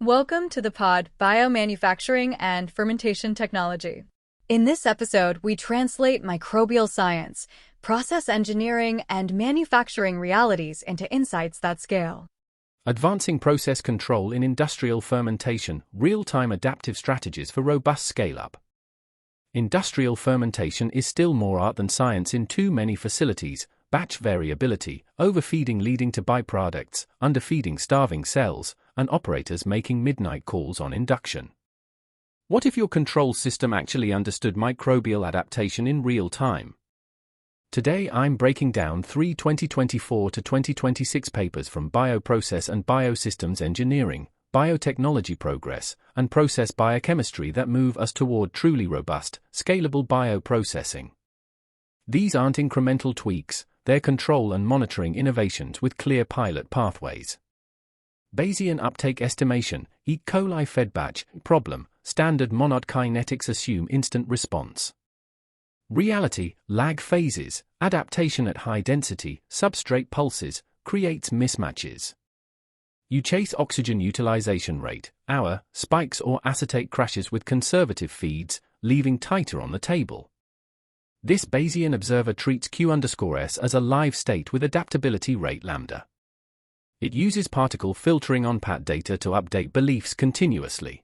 Welcome to the pod Biomanufacturing and Fermentation Technology. In this episode, we translate microbial science, process engineering, and manufacturing realities into insights that scale. Advancing process control in industrial fermentation, real-time adaptive strategies for robust scale-up. Industrial fermentation is still more art than science in too many facilities. Batch variability, overfeeding leading to byproducts, underfeeding starving cells, and operators making midnight calls on induction. What if your control system actually understood microbial adaptation in real time? Today I'm breaking down three 2024 to 2026 papers from Bioprocess and Biosystems Engineering, Biotechnology Progress, and Process Biochemistry that move us toward truly robust, scalable bioprocessing. These aren't incremental tweaks, they're control and monitoring innovations with clear pilot pathways. Bayesian uptake estimation, E. coli fed batch, problem, standard monod kinetics assume instant response. Reality, lag phases, adaptation at high density, substrate pulses, creates mismatches. You chase oxygen utilization rate, hour, spikes or acetate crashes with conservative feeds, leaving titer on the table. This Bayesian observer treats Q_S as a live state with adaptability rate lambda. It uses particle filtering on PAT data to update beliefs continuously.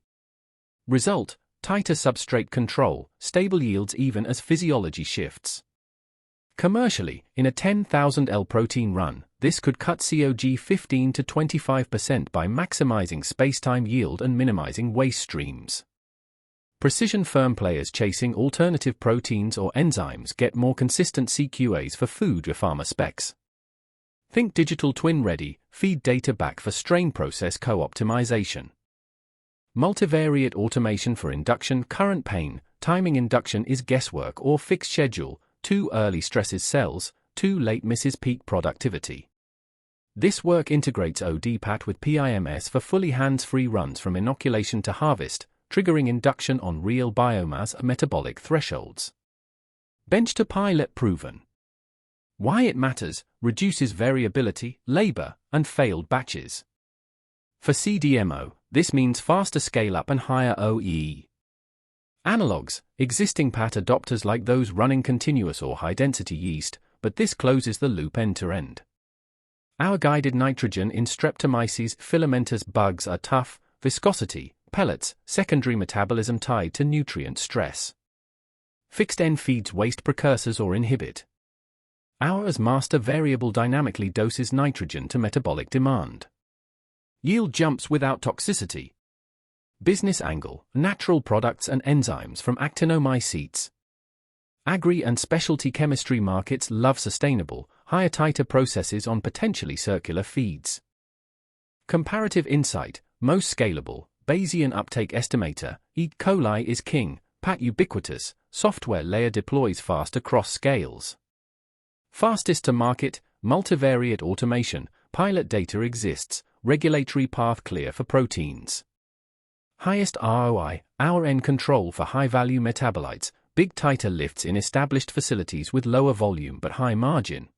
Result, tighter substrate control, stable yields even as physiology shifts. Commercially, in a 10,000 L protein run, this could cut COG 15 to 25% by maximizing spacetime yield and minimizing waste streams. Precision firm players chasing alternative proteins or enzymes get more consistent CQAs for food or pharma specs. Think digital twin ready, feed data back for strain process co-optimization. Multivariate automation for induction current pain, timing induction is guesswork or fixed schedule, too early stresses cells, too late misses peak productivity. This work integrates OD PAT with PIMS for fully hands-free runs from inoculation to harvest, triggering induction on real biomass metabolic thresholds. Bench to pilot proven. Why it matters, reduces variability, labor, and failed batches. For CDMO, this means faster scale-up and higher OEE. Analogs, existing PAT adopters like those running continuous or high-density yeast, but this closes the loop end-to-end. Our guided nitrogen in Streptomyces filamentous bugs are tough, viscosity, pellets, secondary metabolism tied to nutrient stress. Fixed N feeds waste precursors or inhibit. Ours master variable dynamically doses nitrogen to metabolic demand. Yield jumps without toxicity. Business angle, natural products and enzymes from actinomycetes. Agri and specialty chemistry markets love sustainable, higher titer processes on potentially circular feeds. Comparative insight, most scalable, Bayesian uptake estimator, E. coli is king, PAT ubiquitous, software layer deploys fast across scales. Fastest to market, multivariate automation, pilot data exists, regulatory path clear for proteins. Highest ROI, hour N control for high-value metabolites, big titer lifts in established facilities with lower volume but high margin.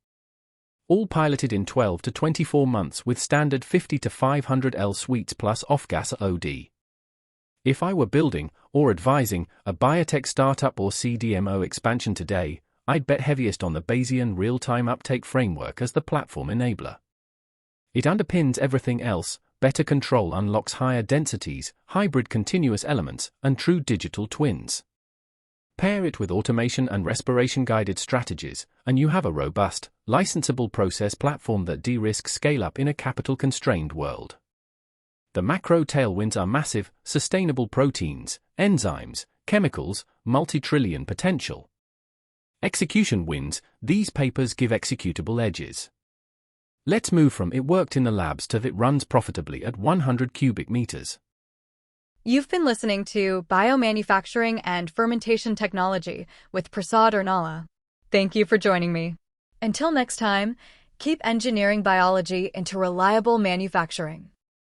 All piloted in 12 to 24 months with standard 50 to 500 L suites plus off-gas OD. If I were building, or advising, a biotech startup or CDMO expansion today, I'd bet heaviest on the Bayesian real-time uptake framework as the platform enabler. It underpins everything else, better control unlocks higher densities, hybrid continuous elements, and true digital twins. Pair it with automation and respiration-guided strategies, and you have a robust, licensable process platform that de-risks scale-up in a capital-constrained world. The macro tailwinds are massive, sustainable proteins, enzymes, chemicals, multi-trillion potential. Execution wins, these papers give executable edges. Let's move from it worked in the labs to it runs profitably at 100 cubic meters. You've been listening to Biomanufacturing and Fermentation Technology with Prasad Ernala. Thank you for joining me. Until next time, keep engineering biology into reliable manufacturing.